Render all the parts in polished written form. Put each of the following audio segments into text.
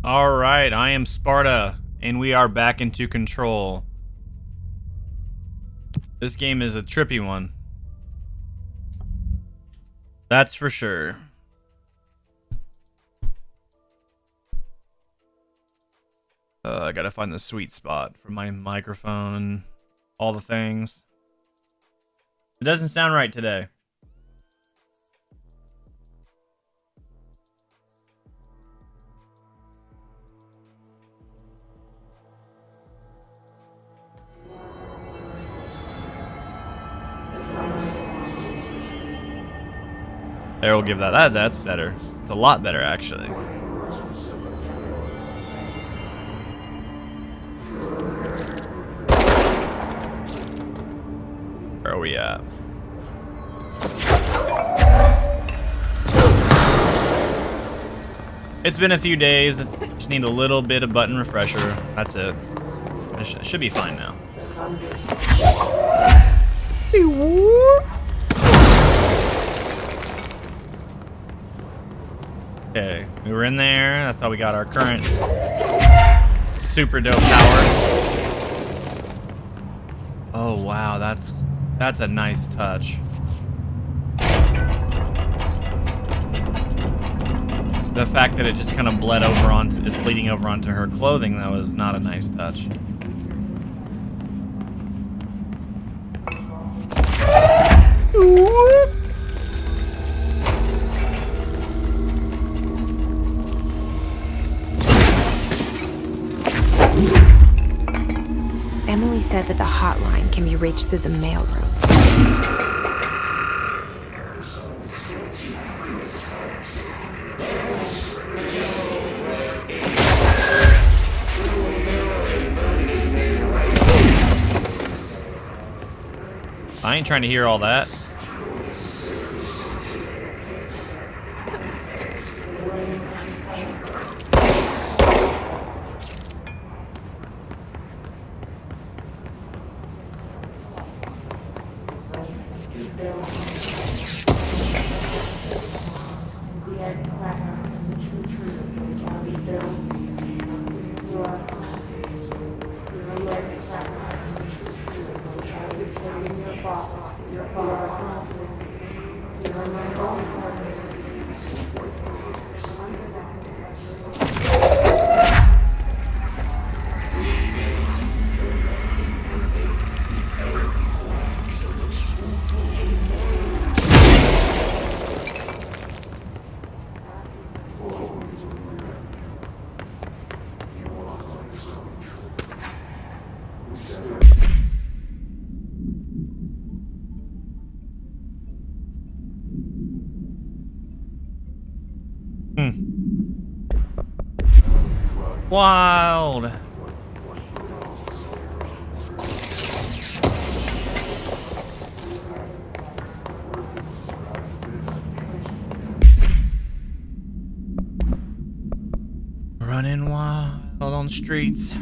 Alright, I am Sparta, and we are back into control. This game is a trippy one. That's for sure. I gotta find the sweet spot for my microphone, all the things. It doesn't sound right today. There, we'll give that. That's better. It's a lot better, actually. Where are we at? It's been a few days. Just need a little bit of button refresher. That's it. It should be fine now. Okay, we were in there. That's how we got our current super dope power. Oh wow, that's a nice touch. The fact that it just kind of bled over onto, is bleeding over onto her clothing, that was not a nice touch. Emily said that the hotline can be reached through the mailroom. I ain't trying to hear all that. Wild. Running wild on the streets.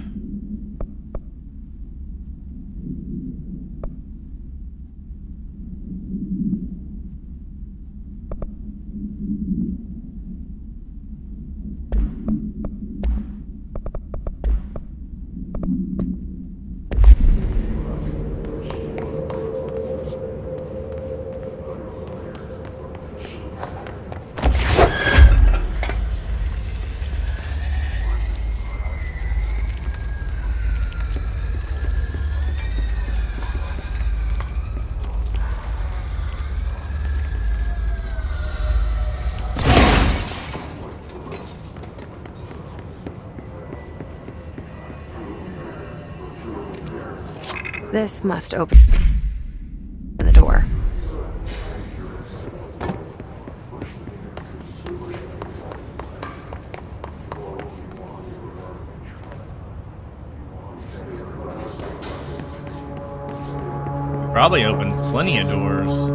This must open the door. Probably opens plenty of doors.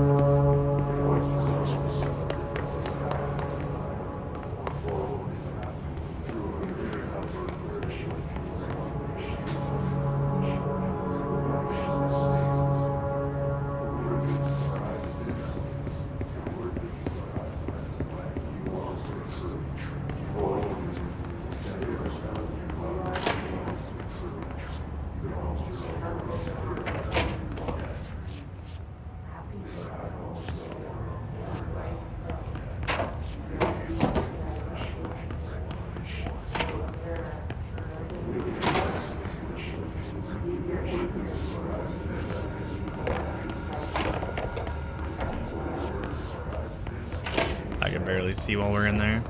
barely see while we're in there.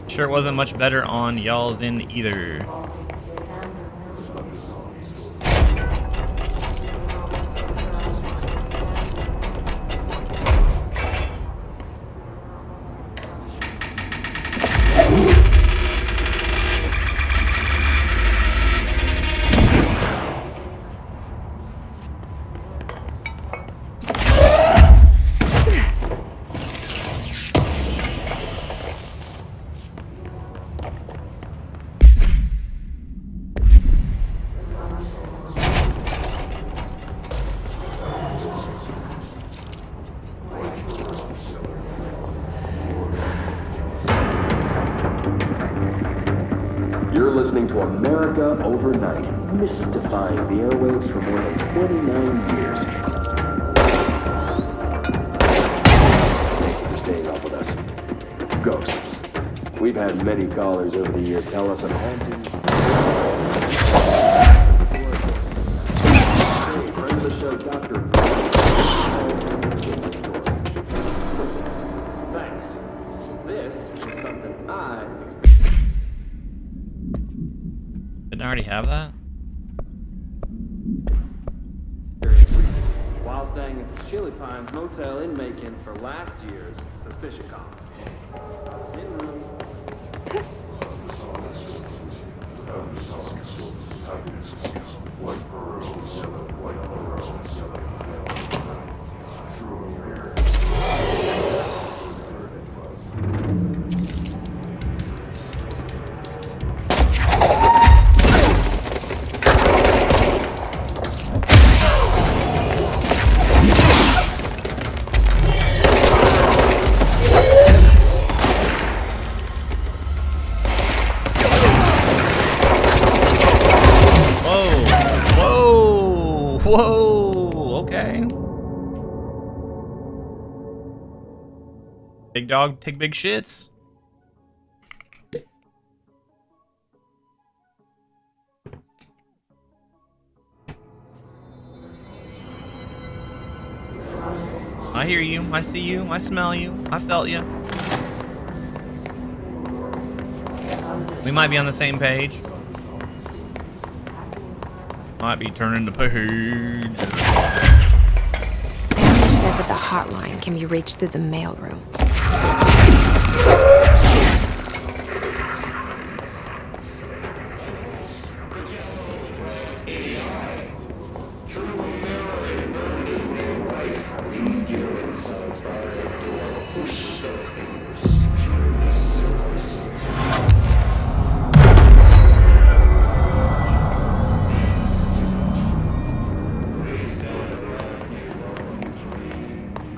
Sure, it wasn't much better on y'all's end either. You're listening to America Overnight, mystifying the airwaves for more than 29 years. Thank you for staying up with us. Ghosts. We've had many callers over the years tell us of hauntings. Hey, friend of the show, Dr. Thanks. This is something I expect. Didn't I already have that? While staying at the Chili Pines Motel in Macon for last year's Suspicion Con. I was in room. Whoa, okay. Big dog take big shits. I hear you, I see you, I smell you, I felt you. We might be on the same page. Might be turning the page. They said that the hotline can be reached through the mailroom.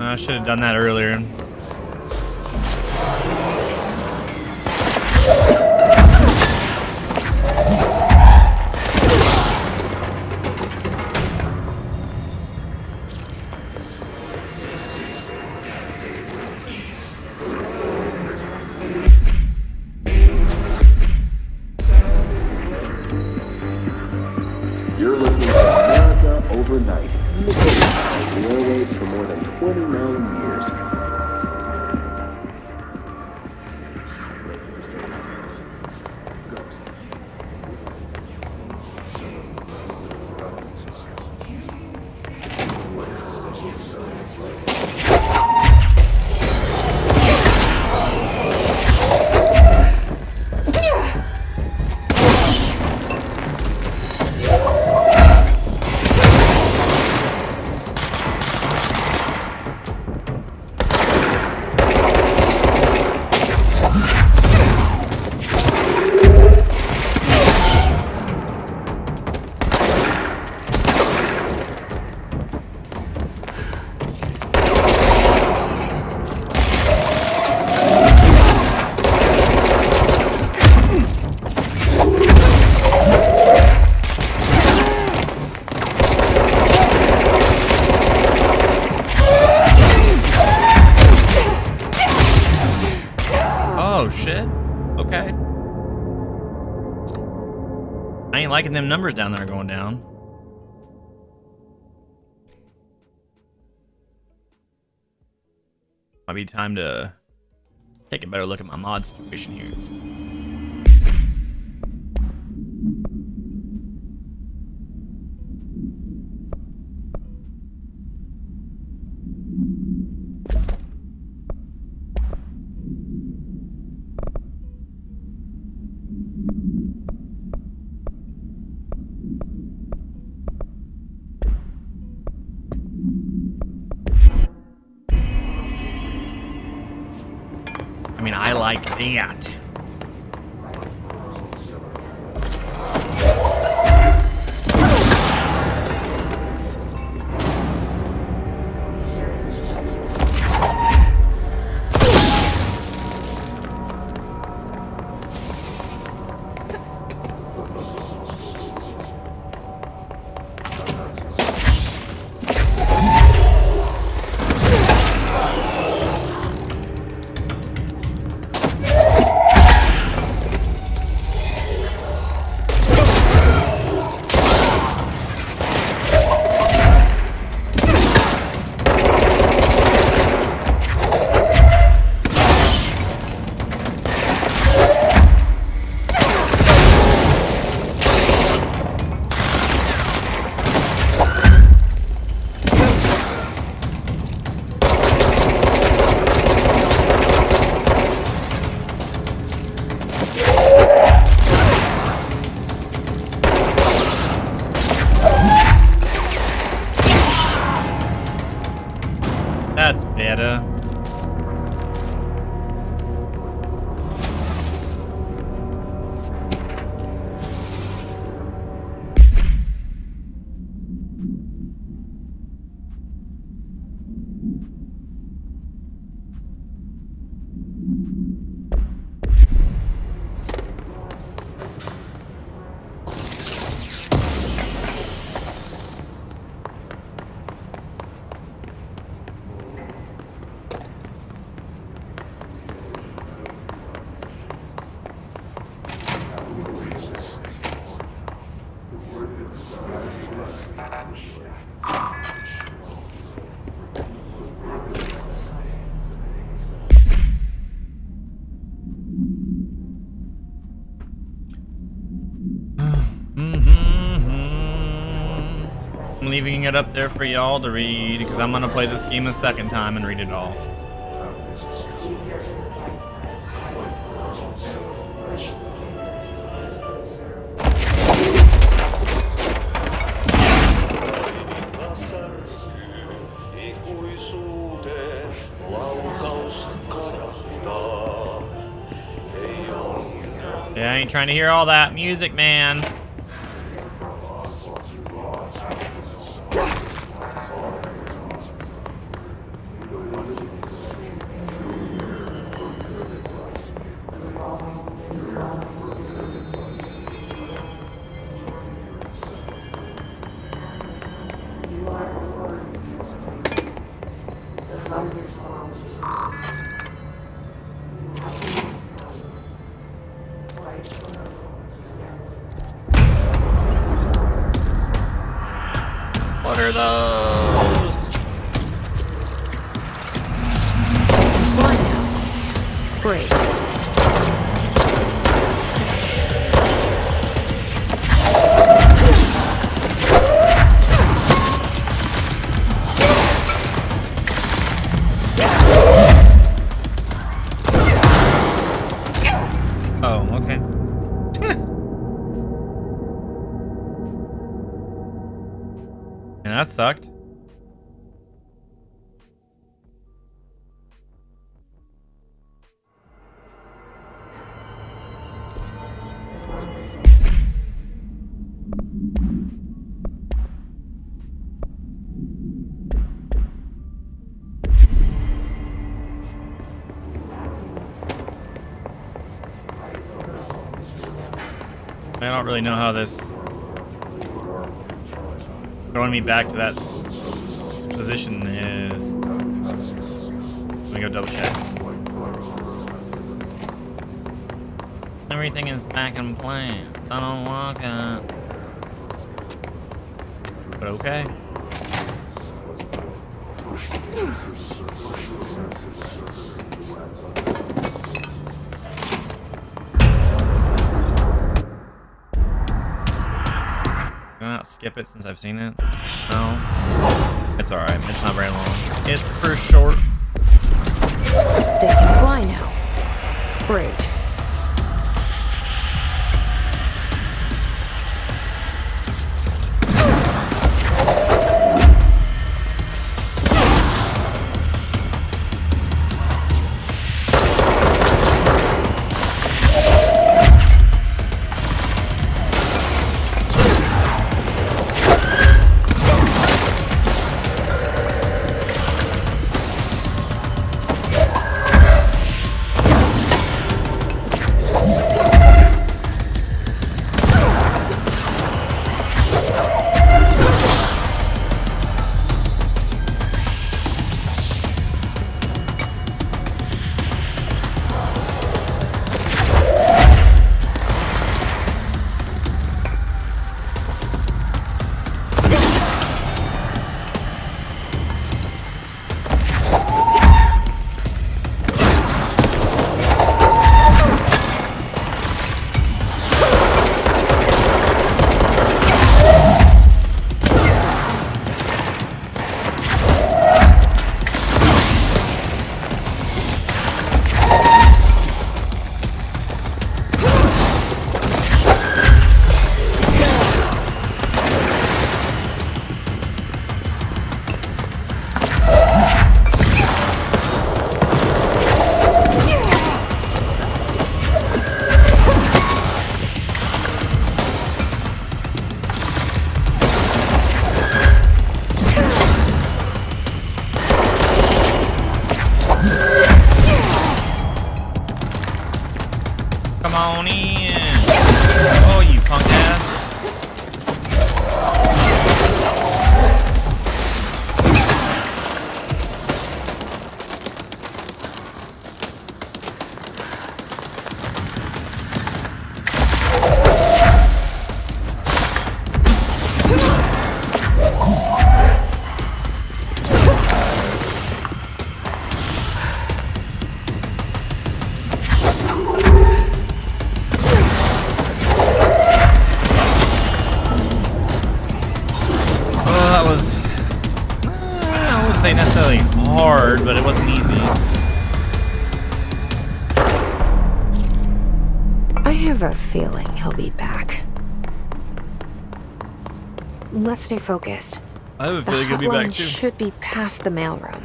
I should have done that earlier. You're listening to America Overnight, mystifying the airwaves for more than 29 years. Ghosts. Oh shit. Okay. I ain't liking them numbers down there going down. Might be time to take a better look at my mod situation here. I mean, I like that. That's better. I'm leaving it up there for y'all to read because I'm gonna play this game a second time and read it all. Yeah, I ain't trying to hear all that music, man. What are those? Fly now. Great. Oh, okay. And that sucked. I don't really know how this throwing me back to that position is. Let me go double check. Everything is back in plan. I don't like it. But okay. Can I not skip it since I've seen it? No. It's alright. It's not very long. It's for short. They can fly now. Great. Come on in. Oh, you punk ass. Necessarily hard, but it wasn't easy. I have a feeling he'll be back. Let's stay focused. I have a The feeling he'll be back hotline too. should be past the mailroom.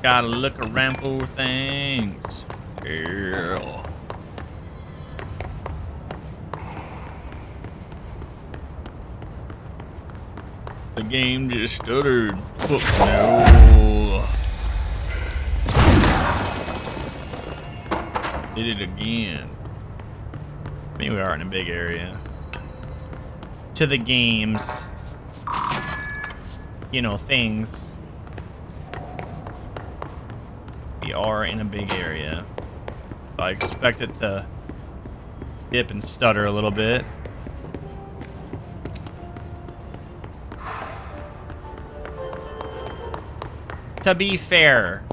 Gotta look around for things. Yeah. The game just stuttered. Oh, no. Did it again. I mean, we are in a big area. To the games. You know, things. We are in a big area. I expect it to dip and stutter a little bit. To be fair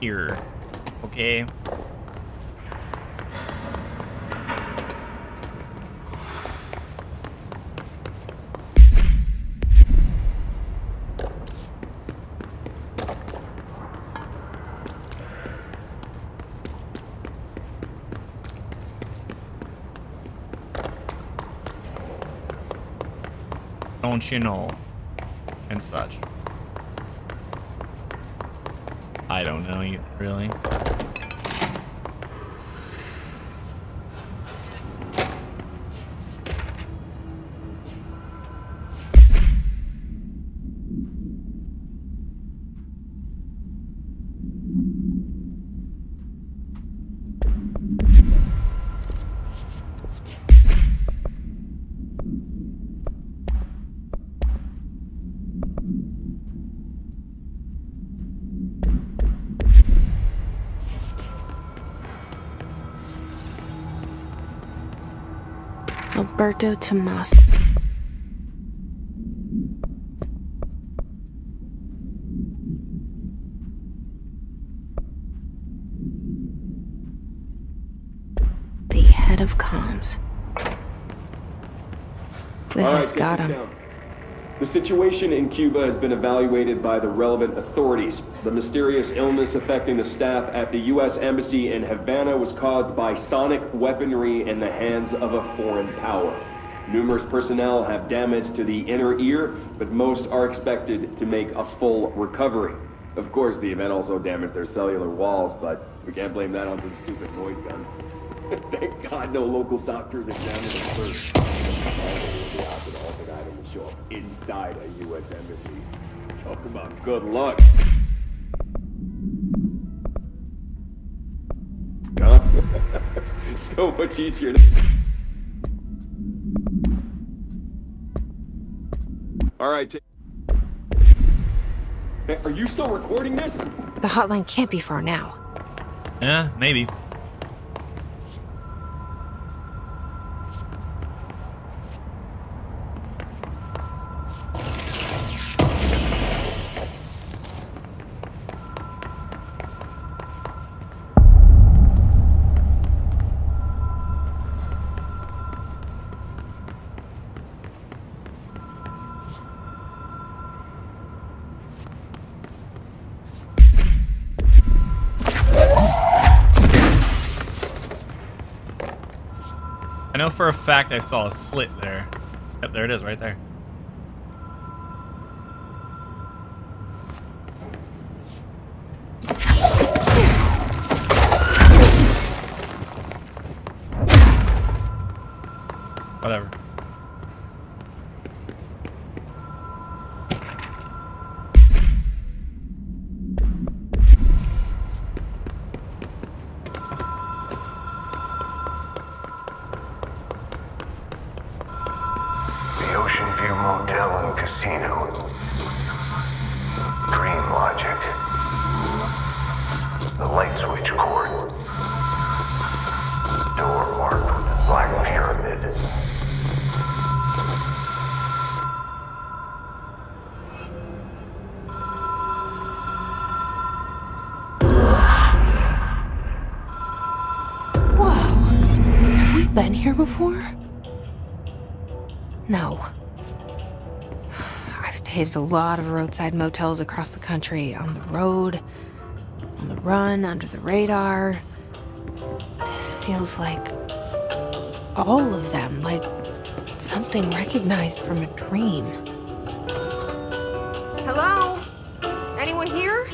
here, okay? Don't you know? And such. I don't know, you really. Alberto Tomas. The head of comms. This got him. The situation in Cuba has been evaluated by the relevant authorities. The mysterious illness affecting the staff at the U.S. Embassy in Havana was caused by sonic weaponry in the hands of a foreign power. Numerous personnel have damage to the inner ear, but most are expected to make a full recovery. Of course, the event also damaged their cellular walls, but we can't blame that on some stupid noise gun. Thank God no local doctors examined it first. The opposite altered item will show up inside a U.S. embassy. Talk about good luck. Huh? So much easier. All right. Hey, are you still recording this? The hotline can't be far now. Yeah, maybe. I know for a fact I saw a slit there. Yep, there it is, right there. Whatever. Motel and casino. Dream logic. The light switch cord. Door marked with the black pyramid. Whoa. Have we been here before? No. I've stayed at a lot of roadside motels across the country, on the road, on the run, under the radar. This feels like all of them, like something recognized from a dream. Hello? Anyone here?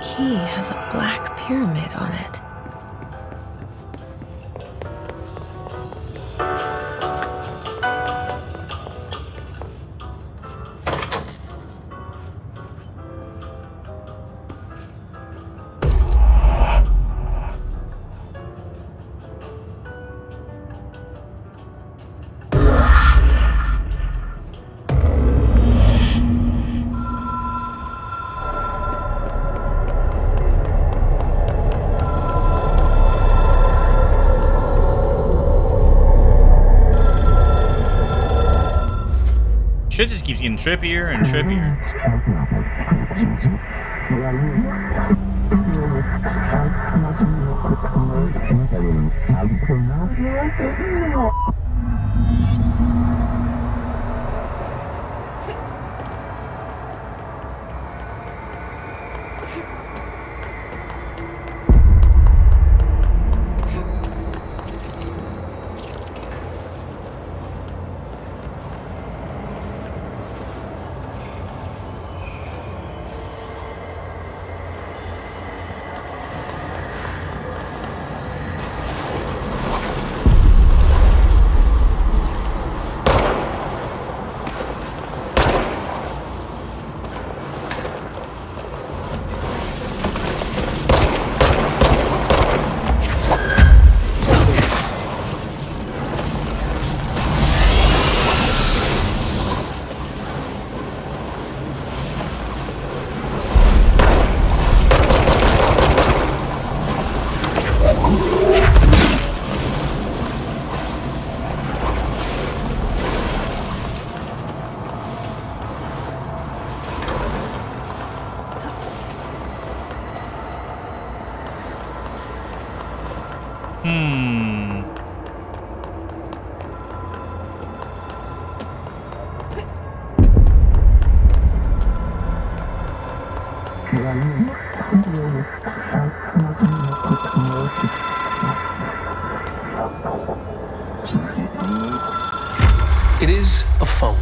Key has a black pyramid on it. Shit just keeps getting trippier and trippier. It is a phone.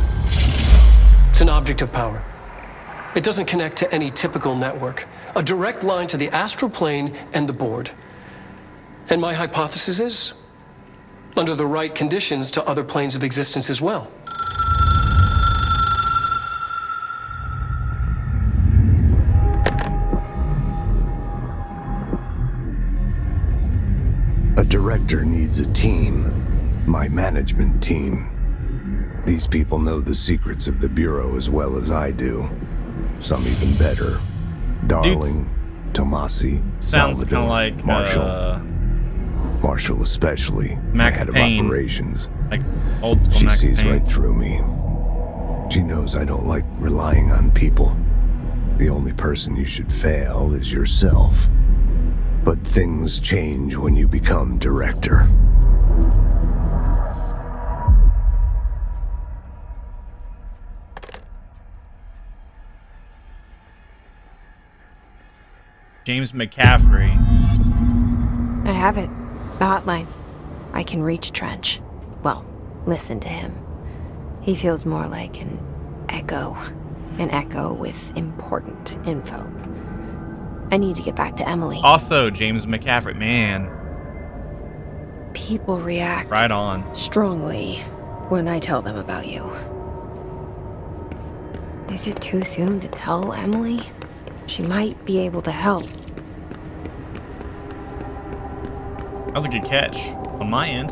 It's an object of power. It doesn't connect to any typical network. A direct line to the astral plane and the board. And my hypothesis is, under the right conditions, to other planes of existence as well. A director needs a team. My management team. These people know the secrets of the Bureau as well as I do. Some even better. Darling, Tomasi, Sounds kind Salvador, of like Marshall. Marshall especially, Max head of Payne. operations. Like old school She Max sees Payne. right through me. She knows I don't like relying on people. The only person you should fail is yourself. But things change when you become director. James McCaffrey. I have it. The hotline. I can reach Trench. Well, listen to him. He feels more like an echo. An echo with important info. I need to get back to Emily. Also, James McCaffrey. Man, People react right on. strongly when I tell them about you. Is it too soon to tell Emily? She might be able to help. That was a good catch on my end.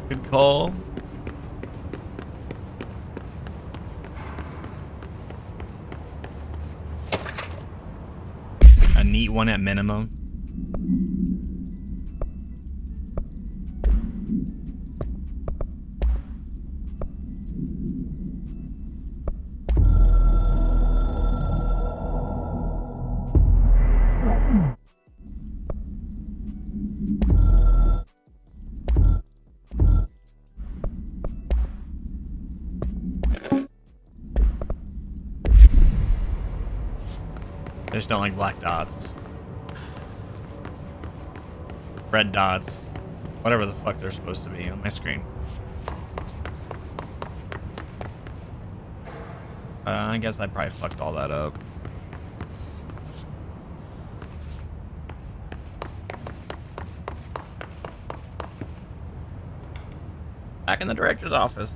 Good call. A neat one at minimum. I just don't like black dots. Red dots. Whatever the fuck they're supposed to be on my screen. I guess I probably fucked all that up. Back in the director's office.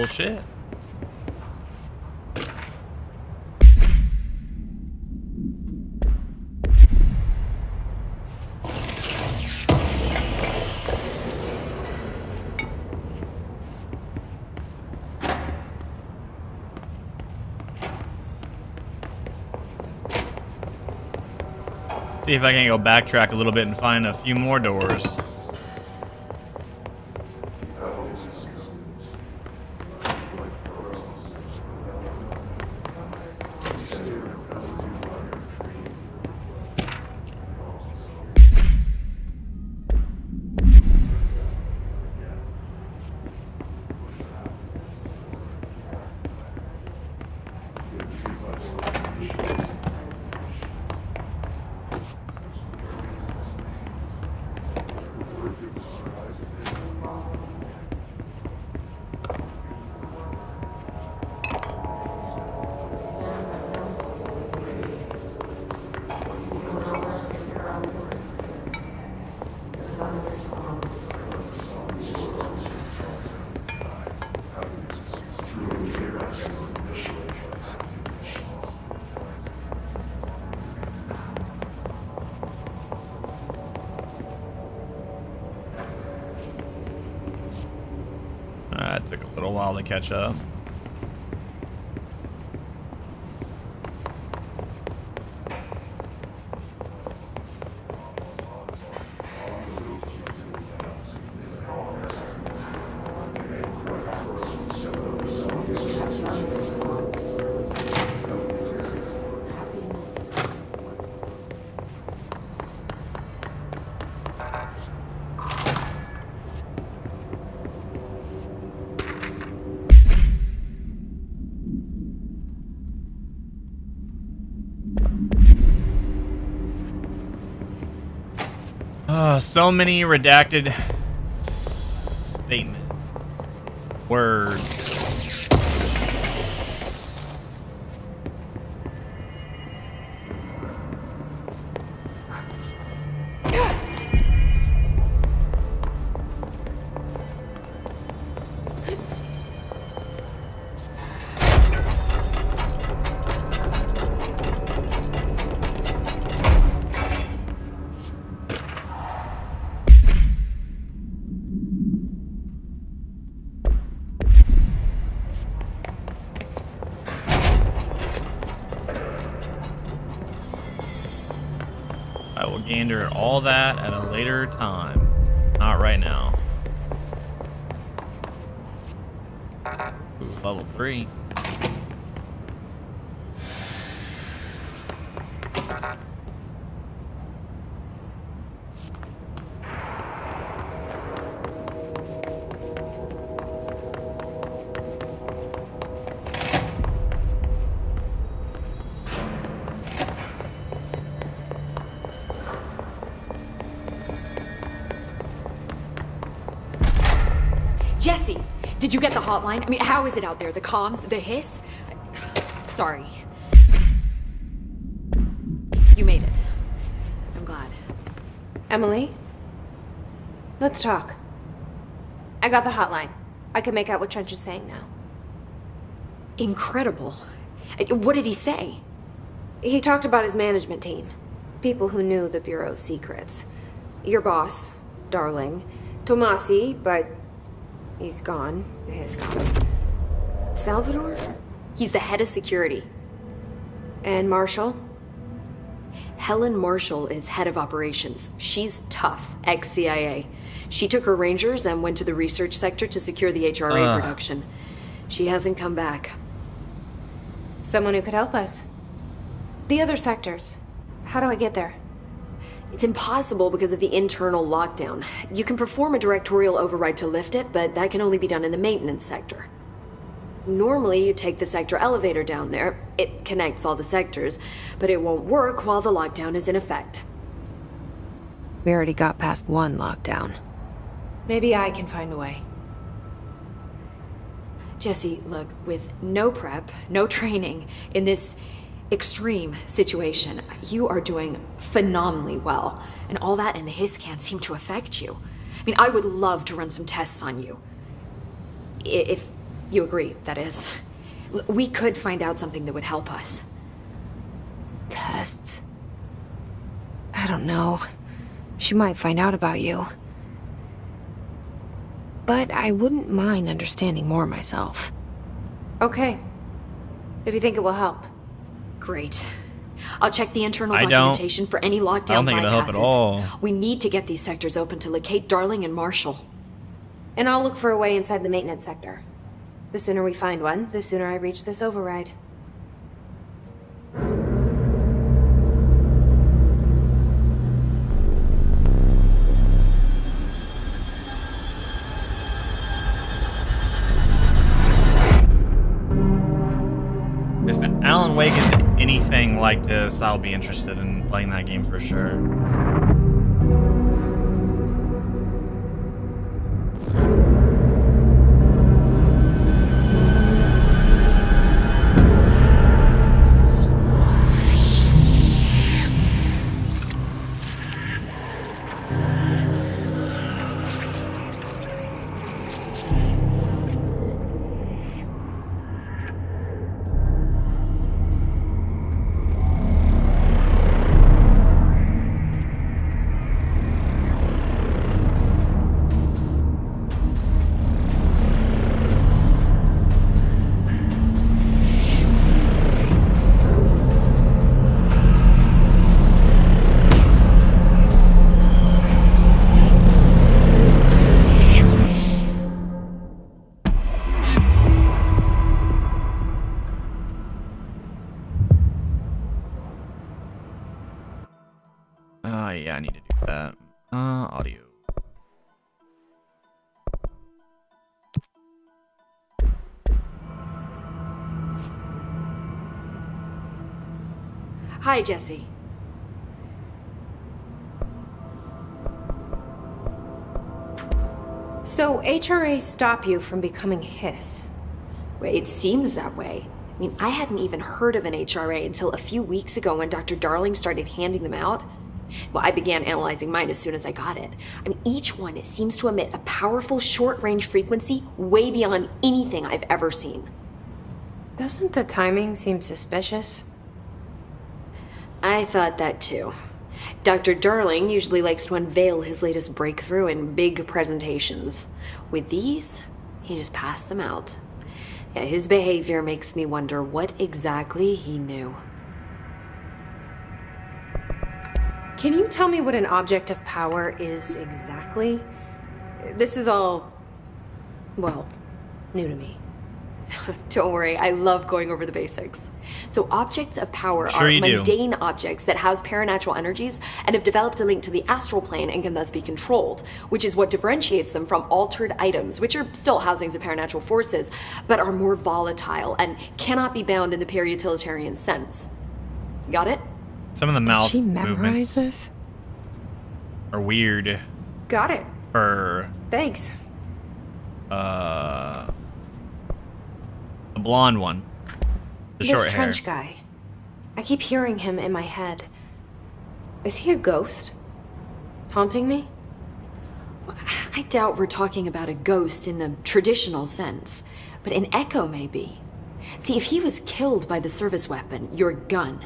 Bullshit. See if I can go backtrack a little bit and find a few more doors. That took a little while to catch up. So many redacted statement words. I will gander all that at a later time. Not right now. Ooh, level 3. Jesse, did you get the hotline? I mean, how is it out there? The comms? The hiss? Sorry. You made it. I'm glad. Emily? Let's talk. I got the hotline. I can make out what Trench is saying now. Incredible. What did he say? He talked about his management team. People who knew the Bureau's secrets. Your boss, Darling. Tomasi, but he's gone. He's gone. Salvador? He's the head of security. And Marshall? Helen Marshall is head of operations. She's tough, ex-CIA. She took her Rangers and went to the research sector to secure the HRA production. She hasn't come back. Someone who could help us. The other sectors. How do I get there? It's impossible because of the internal lockdown. You can perform a directorial override to lift it, but that can only be done in the maintenance sector. Normally, you take the sector elevator down there. It connects all the sectors, but it won't work while the lockdown is in effect. We already got past one lockdown. Maybe I can find a way. Jesse, look, with no prep, no training, in this extreme situation, you are doing phenomenally well. And all that and the hiss can't seem to affect you. I mean, I would love to run some tests on you. If You agree, that is. We could find out something that would help us. Tests. I don't know. She might find out about you. But I wouldn't mind understanding more myself. Okay. If you think it will help. Great. I'll check the internal I don't- documentation for any lockdown I don't think it'll help at bypasses. all. We need to get these sectors open to locate Darling and Marshall. And I'll look for a way inside the maintenance sector. The sooner we find one, the sooner I reach this override. If Alan Wake is anything like this, I'll be interested in playing that game for sure. Yeah, I need to do that. Audio. Hi, Jesse. So HRA stop you from becoming Hiss? Well, it seems that way. I mean, I hadn't even heard of an HRA until a few weeks ago when Dr. Darling started handing them out. Well, I began analyzing mine as soon as I got it. I mean, each one seems to emit a powerful short-range frequency way beyond anything I've ever seen. Doesn't the timing seem suspicious? I thought that too. Dr. Darling usually likes to unveil his latest breakthrough in big presentations. With these, he just passed them out. Yeah, his behavior makes me wonder what exactly he knew. Can you tell me what an object of power is exactly? This is all, well, new to me. Don't worry, I love going over the basics. So objects of power Sure are you do. mundane objects that house paranatural energies and have developed a link to the astral plane and can thus be controlled, which is what differentiates them from altered items, which are still housings of paranatural forces, but are more volatile and cannot be bound in the peri-utilitarian sense. Got it? Some of the Did mouth she memorize movements this? are weird. Got it. For Thanks. the blonde one, the This short hair. trench guy. I keep hearing him in my head. Is he a ghost? Haunting me? I doubt we're talking about a ghost in the traditional sense, but an echo maybe. See, if he was killed by the service weapon, your gun,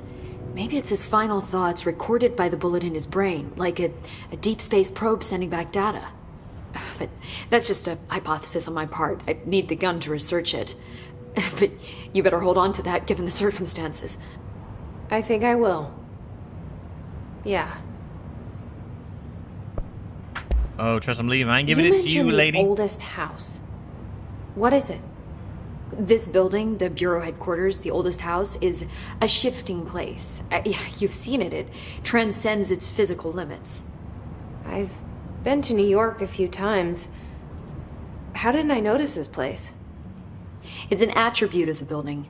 maybe it's his final thoughts recorded by the bullet in his brain, like a deep space probe sending back data. But that's just a hypothesis on my part. I'd need the gun to research it. But you better hold on to that given the circumstances. I think I will. Yeah. Oh, trust I'm leaving. I ain't giving it to you, mentioned lady. the oldest house. What is it? This building, the Bureau headquarters, the oldest house, is a shifting place. You've seen it. It transcends its physical limits. I've been to New York a few times. How didn't I notice this place? It's an attribute of the building.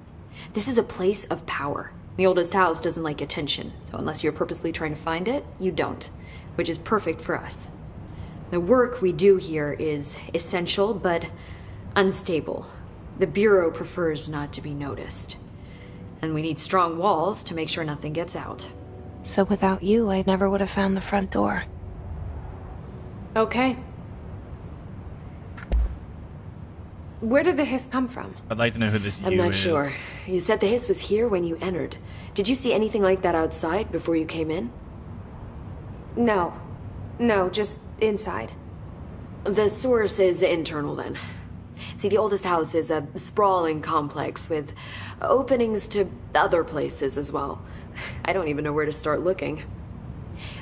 This is a place of power. The oldest house doesn't like attention, so unless you're purposely trying to find it, you don't, which is perfect for us. The work we do here is essential, but unstable. The Bureau prefers not to be noticed. And we need strong walls to make sure nothing gets out. So without you, I never would have found the front door. Okay. Where did the hiss come from? I'd like to know who this I'm you not is. sure. You said the hiss was here when you entered. Did you see anything like that outside before you came in? No. No, just inside. The source is internal then. See, the oldest house is a sprawling complex with openings to other places as well. I don't even know where to start looking.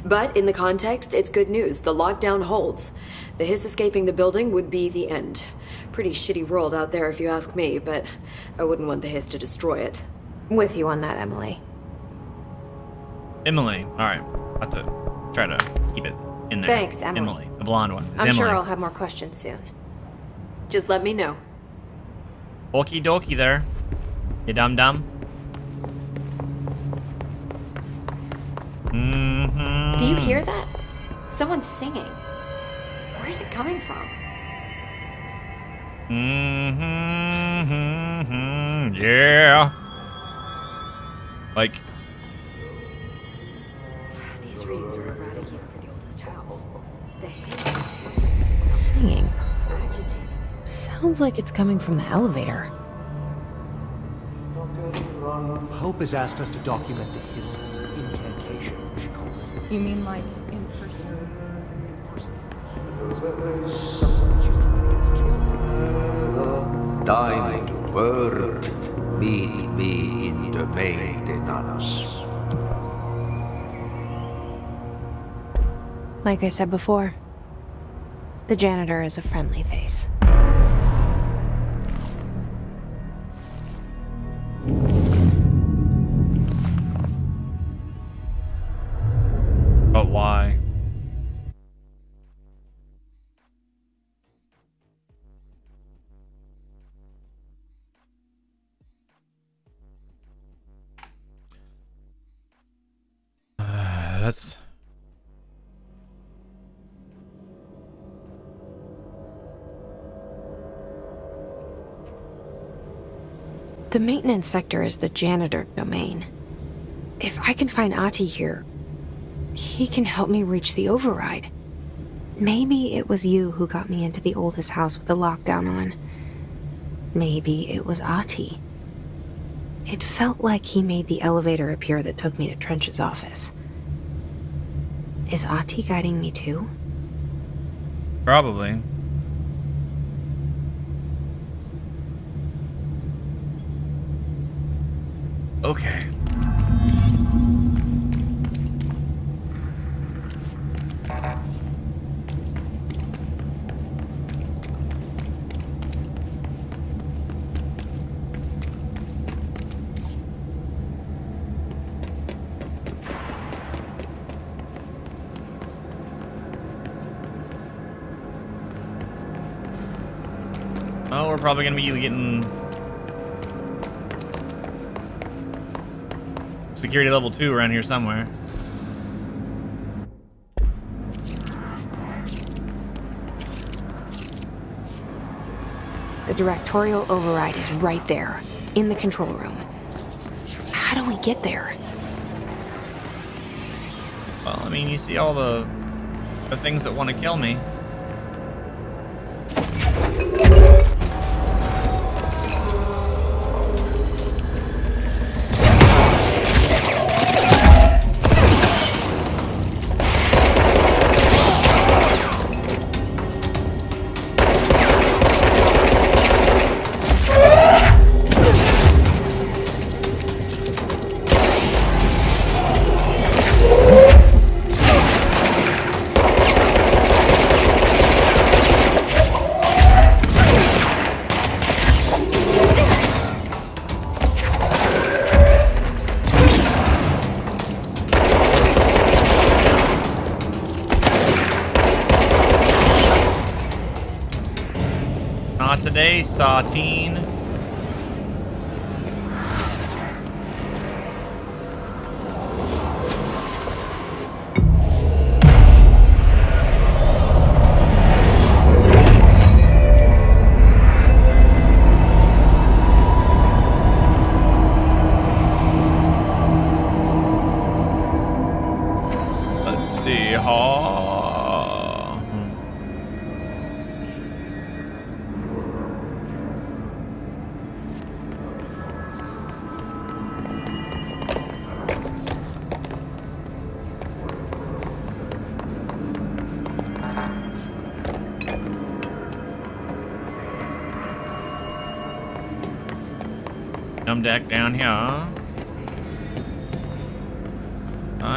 But in the context, it's good news. The lockdown holds. The hiss escaping the building would be the end. Pretty shitty world out there if you ask me, but I wouldn't want the hiss to destroy it. With you on that, Emily. Emily. Alright. I have to try to keep it in there. Thanks, Emily. Emily, the blonde one. It's I'm Emily. sure I'll have more questions soon. Just let me know. Okie dokie there. You dum-dum. Mm-hmm. Do you hear that? Someone's singing. Where's it coming from? Mm-hmm. Yeah. Like, These readings are erratic even for the oldest house. The hiss too. Singing. Agitating. Sounds like it's coming from the elevator. Hope has asked us to document his incantation, she calls it. You mean like in person? Someone she's trying to get us killed. Time to work. Meet me in the maintenance. Like I said before, the janitor is a friendly face. but why? That's... The maintenance sector is the janitor domain. If I can find Ahti here, he can help me reach the override. Maybe it was you who got me into the oldest house with the lockdown on. Maybe it was Ahti. It felt like he made the elevator appear that took me to Trench's office. Is Ahti guiding me too? Probably. Okay. Oh, we're probably gonna be getting security level 2 around here somewhere. The directorial override is right there, in the control room. How do we get there? Well, I mean, you see all the things that want to kill me. Not today, Satine. Let's see, Dumb deck down here. I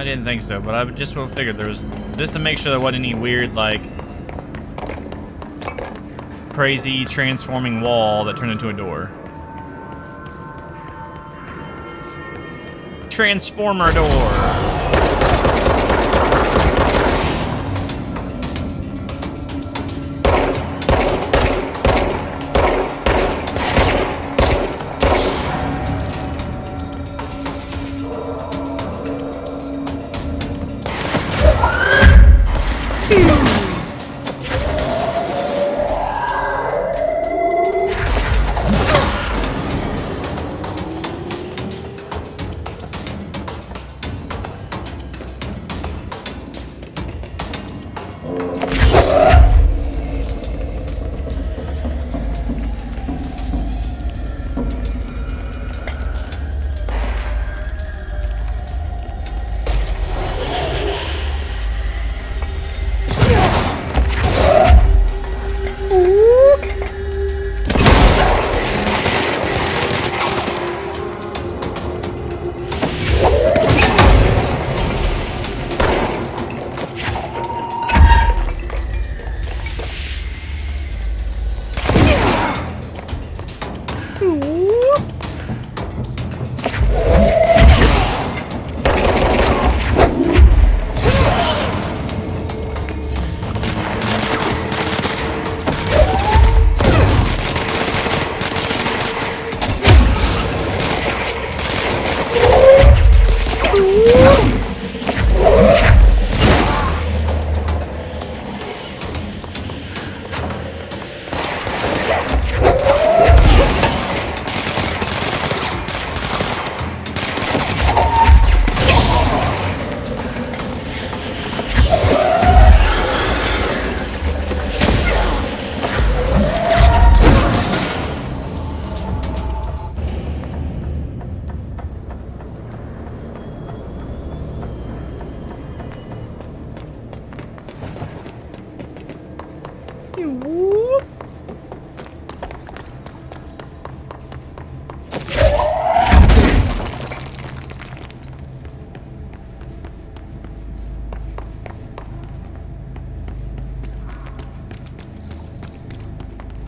didn't think so, but I just will figure there's just to make sure there wasn't any weird like crazy transforming wall that turned into a door. Transformer door.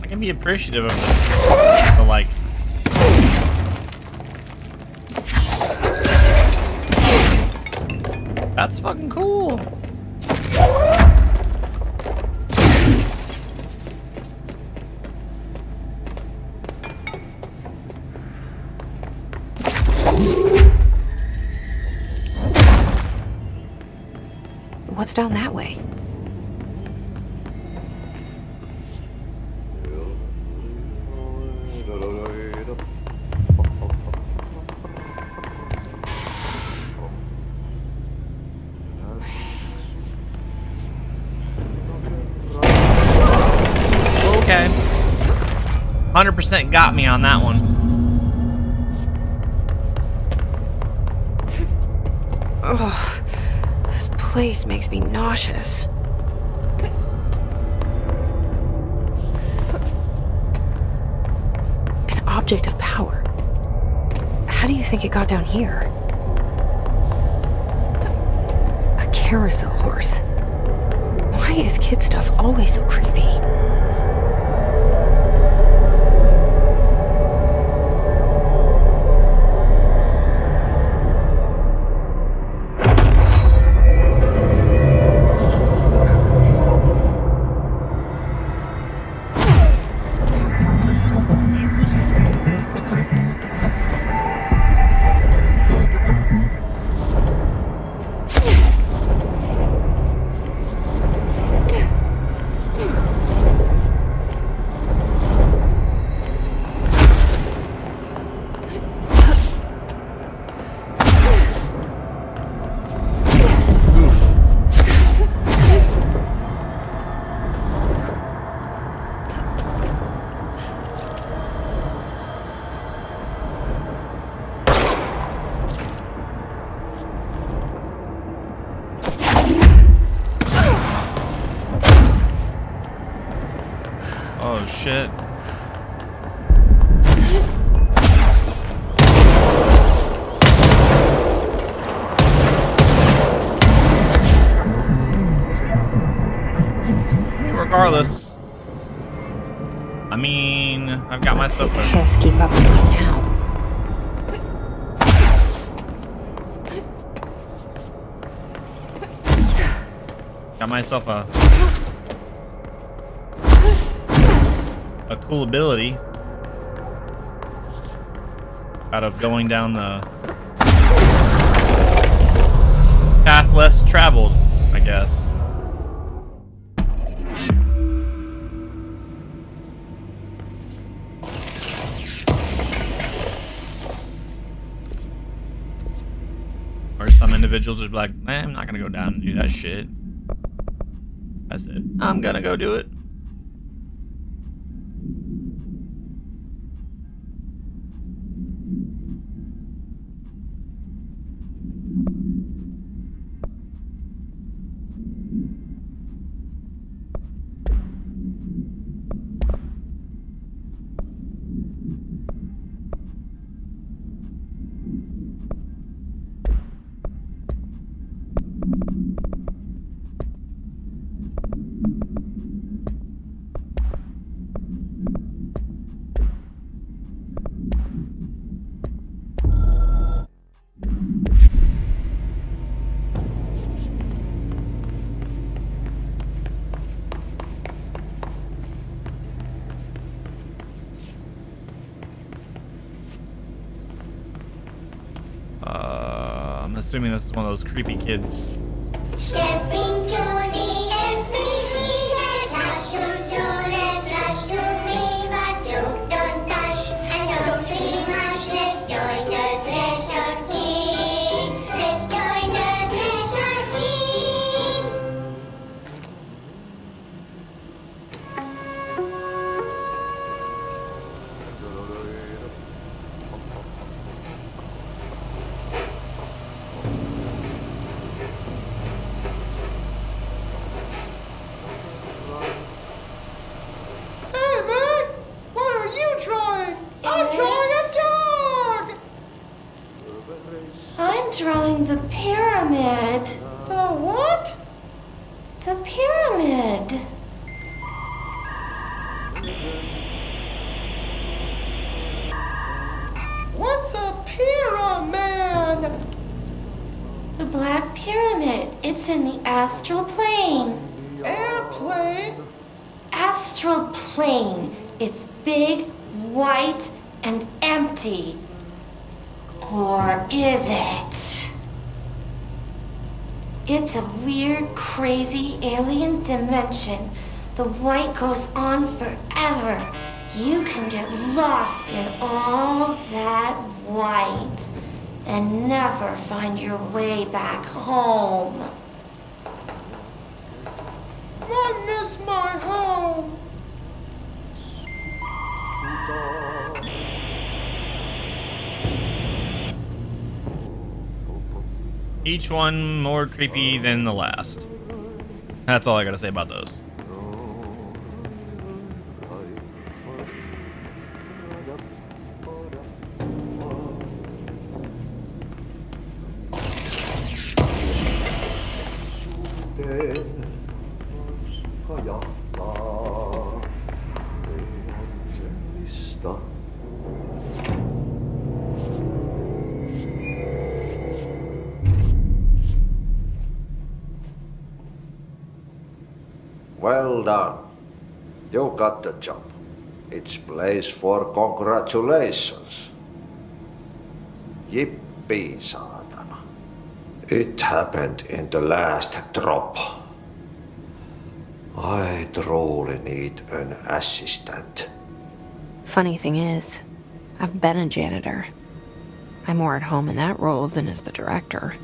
I can be appreciative of the like. That's fucking cool. What's down that way? Okay. 100% got me on that one. Ugh. This place makes me nauseous. An object of power. How do you think it got down here? A carousel horse. Why is kid stuff always so creepy? Oh shit. regardless. I mean, I've got myself a... Just keep up with me now. Got myself a cool ability out of going down the path less traveled, I guess. Or some individuals are like, man, I'm not gonna go down and do that shit. I said, I'm gonna go do it. I'm assuming this is one of those creepy kids. Step into the FBC, there's lots to do, there's lots to read, but you don't touch and don't scream much. Let's join the Thresher Kids. Let's join the Thresher Kids. I'm drawing the pyramid. The what? The pyramid. What's a pyramid? The Black Pyramid. It's in the astral plane. Airplane? Astral plane. It's big, white, and empty. Or is it? It's a weird, crazy alien dimension. The white goes on forever. You can get lost in all that white and never find your way back home. I miss my home. Each one more creepy than the last. That's all I gotta say about those. Well done. You got the job. It's place for congratulations. Yippee, saatana. It happened in the last drop. I truly need an assistant. Funny thing is, I've been a janitor. I'm more at home in that role than as the director.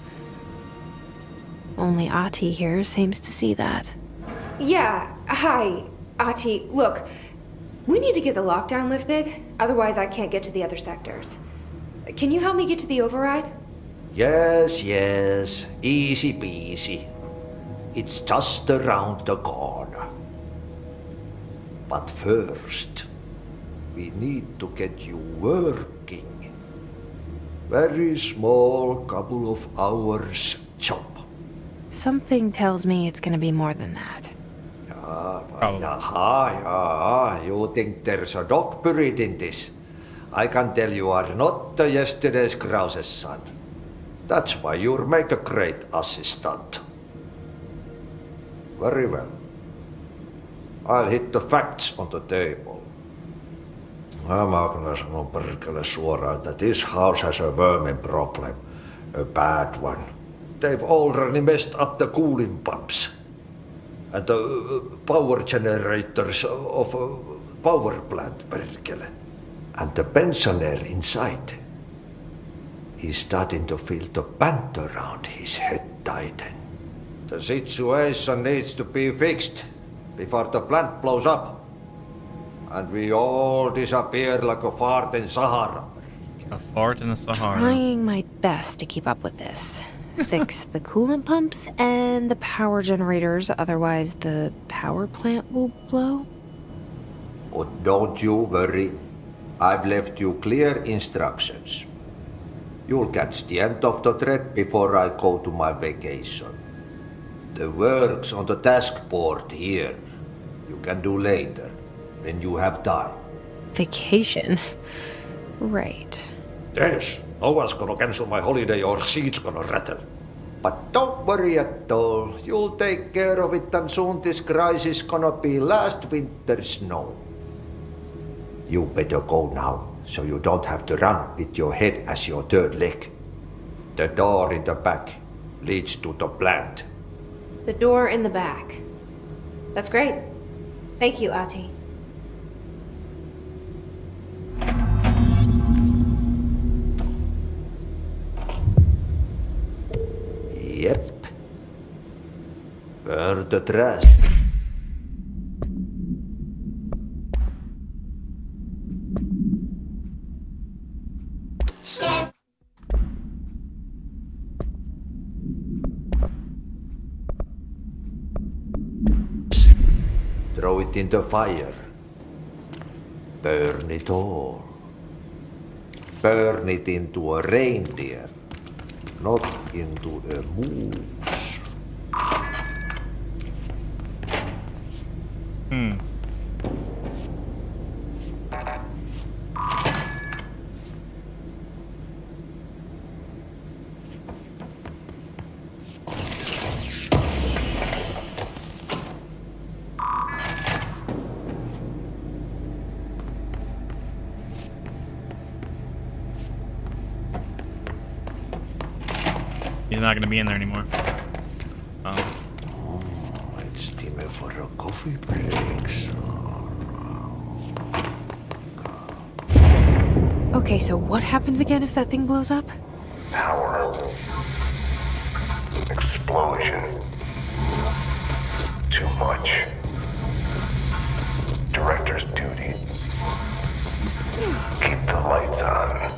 Only Ati here seems to see that. Yeah, hi, Ati. Look, we need to get the lockdown lifted, otherwise I can't get to the other sectors. Can you help me get to the override? Yes, easy peasy. It's just around the corner. But first, we need to get you working. Very small, couple of hours job. Something tells me it's gonna be more than that. Probably. Aha, you think there's a dog buried in this? I can tell you are not yesterday's Krause's son. That's why you make a great assistant. Very well. I'll hit the facts on the table. Mä kyllä sanon perkele suoraan, että this house has a vermin problem. A bad one. They've already messed up the cooling pumps. And the power generators of a power plant, perkele. And the pensioner inside is starting to feel the band around his head tighten. The situation needs to be fixed before the plant blows up. And we all disappear like a fart in Sahara. A fart in the Sahara. Trying my best to keep up with this. Fix the coolant pumps and the power generators, otherwise the power plant will blow. But don't you worry. I've left you clear instructions. You'll catch the end of the thread before I go to my vacation. The work's on the task board here. You can do later, when you have time. Vacation? Right. Yes, no one's gonna cancel my holiday or seat's gonna rattle. But don't worry at all. You'll take care of it and soon this crisis gonna be last winter's snow. You better go now, so you don't have to run with your head as your third leg. The door in the back leads to the plant. The door in the back. That's great. Thank you, Ati. Yep. Burn the trash. Step. Throw it in the fire. Burn it all. Burn it into a reindeer, not into a moose. He's not gonna be in there anymore. Oh. It's time for a coffee break. Okay, so what happens again if that thing blows up? Power. Explosion. Too much. Director's duty. Keep the lights on.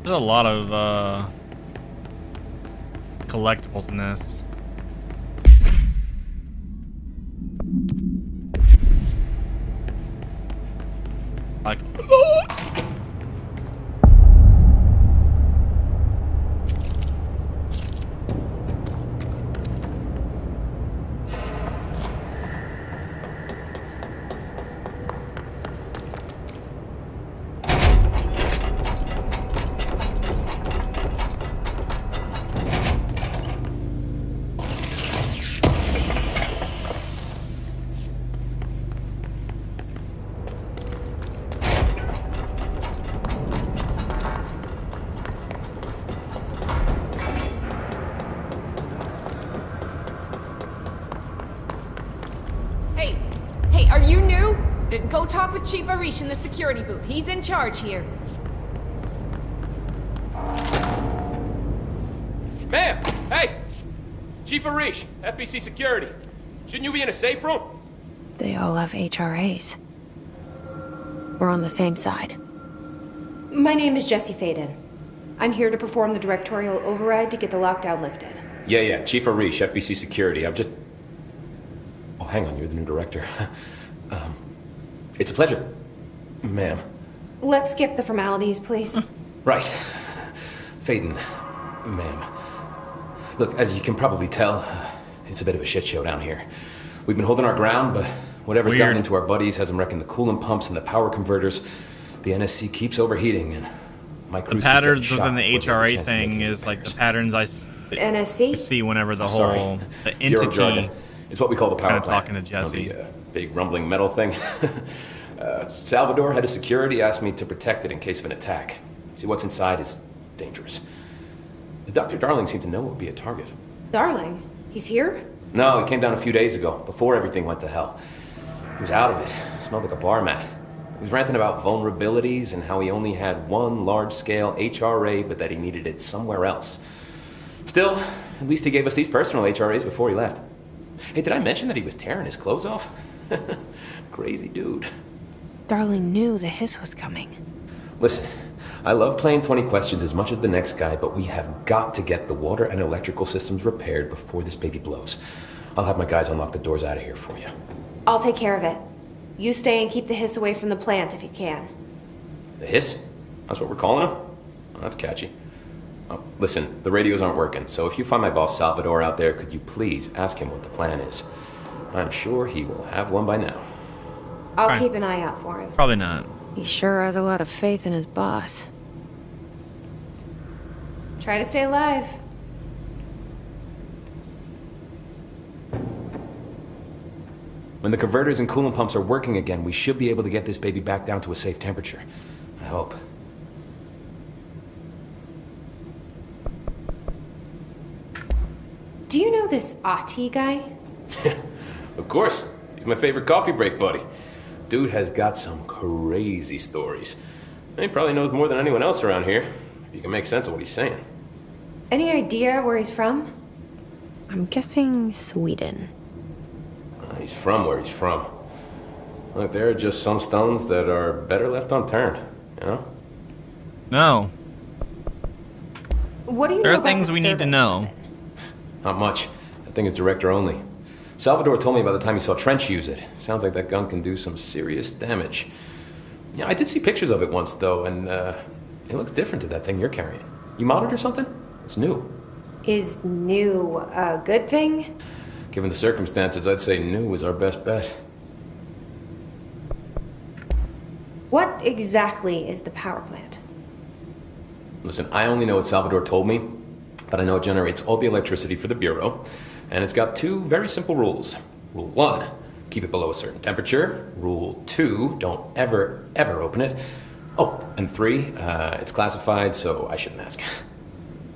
There's a lot of collectibles in this. Like Hey, are you new? Go talk with Chief Arish in the security booth. He's in charge here. Ma'am! Hey! Chief Arish, FBC Security. Shouldn't you be in a safe room? They all have HRAs. We're on the same side. My name is Jesse Faden. I'm here to perform the directorial override to get the lockdown lifted. Yeah, Chief Arish, FBC Security. I'm just... Oh, hang on, you're the new director. It's a pleasure, ma'am. Let's skip the formalities, please. Right. Faden, ma'am. Look, as you can probably tell, it's a bit of a shit show down here. We've been holding our ground, but whatever's gotten into our buddies has them wrecking the coolant pumps and the power converters. The NSC keeps overheating, and my crews The patterns within the HRA thing is like the patterns I NSC? see whenever the Sorry. whole the Euro entity. jargon. It's what we call the power Kinda plant. talking to Jesse. The big rumbling metal thing. Salvador, head of security, asked me to protect it in case of an attack. See, what's inside is dangerous. Dr. Darling seemed to know it would be a target. Darling, he's here? No, he came down a few days ago, before everything went to hell. He was out of it. Smelled like a bar mat. He was ranting about vulnerabilities and how he only had one large-scale HRA, but that he needed it somewhere else. Still, at least he gave us these personal HRAs before he left. Hey, did I mention that he was tearing his clothes off? Crazy dude. Darling knew the hiss was coming. Listen, I love playing 20 questions as much as the next guy, but we have got to get the water and electrical systems repaired before this baby blows. I'll have my guys unlock the doors out of here for you. I'll take care of it. You stay and keep the hiss away from the plant if you can. The hiss? That's what we're calling him? Oh, that's catchy. Oh, listen, the radios aren't working, so if you find my boss Salvador out there, could you please ask him what the plan is? I'm sure he will have one by now. I'll keep an eye out for him. Probably not. He sure has a lot of faith in his boss. Try to stay alive. When the converters and coolant pumps are working again, we should be able to get this baby back down to a safe temperature. I hope. Do you know this Ati guy? Of course. He's my favorite coffee break buddy. Dude has got some crazy stories. He probably knows more than anyone else around here, if you can make sense of what he's saying. Any idea where he's from? I'm guessing Sweden. He's from where he's from. Look, there are just some stones that are better left unturned, you know? No. What do you There know are about things the we need to service know. of it? Not much. That thing is director only. Salvador told me by the time he saw Trench use it. Sounds like that gun can do some serious damage. Yeah, I did see pictures of it once, though, and it looks different to that thing you're carrying. You modded or something? It's new. Is new a good thing? Given the circumstances, I'd say new is our best bet. What exactly is the power plant? Listen, I only know what Salvador told me, but I know it generates all the electricity for the Bureau, and it's got two very simple rules. Rule 1, keep it below a certain temperature. Rule 2, don't ever open it. Oh, and 3, it's classified, so I shouldn't ask.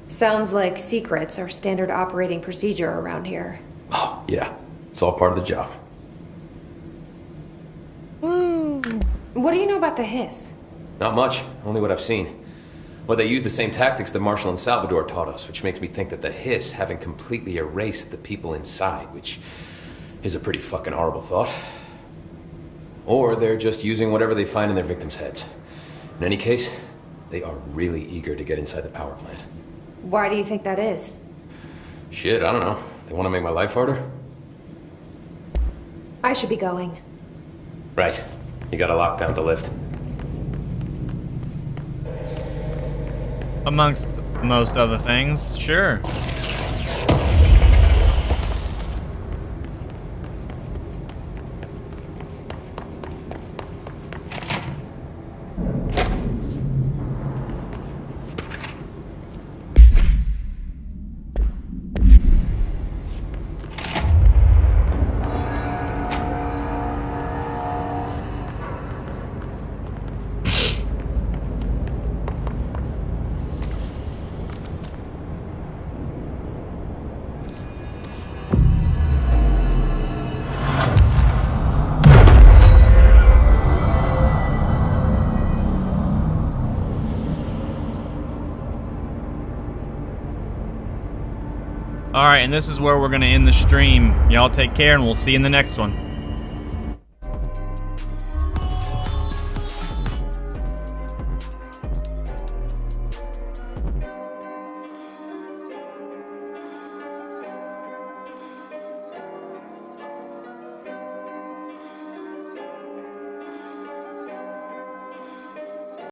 Sounds like secrets are standard operating procedure around here. Oh, yeah, it's all part of the job. What do you know about the hiss? Not much, only what I've seen. Well, they use the same tactics that Marshall and Salvador taught us, which makes me think that the hiss haven't completely erased the people inside, which is a pretty fucking horrible thought. Or they're just using whatever they find in their victims' heads. In any case, they are really eager to get inside the power plant. Why do you think that is? Shit, I don't know. They want to make my life harder? I should be going. Right. You got a lockdown to lift. Amongst most other things, sure. Alright, and this is where we're going to end the stream. Y'all take care, and we'll see you in the next one.